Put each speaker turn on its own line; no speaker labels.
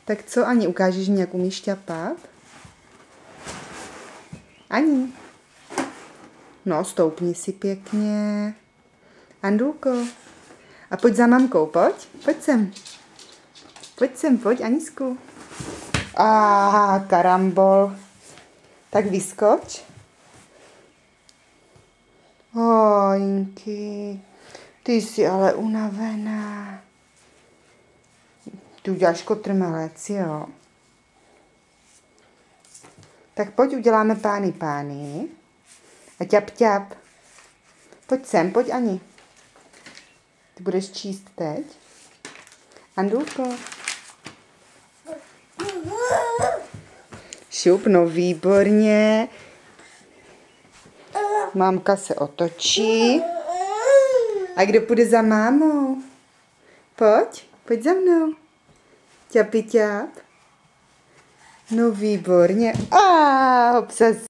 Tak co, Ani, ukážeš mi, jak umíš šťapat? Ani. No, stoupni si pěkně. Andulko. A pojď za mamkou, pojď. Pojď sem. Pojď sem, pojď, Anisku. Karambol. Tak vyskoč. Inky, ty jsi ale unavená. Ty uděláš kotrmelec, jo. Tak pojď, uděláme pány. A ťap. Pojď sem, pojď, Ani. Ty budeš číst teď? Andulko. Šup, no výborně. Mámka se otočí. A kdo půjde za mámou? Pojď za mnou. Ťap. No výborně. Hop,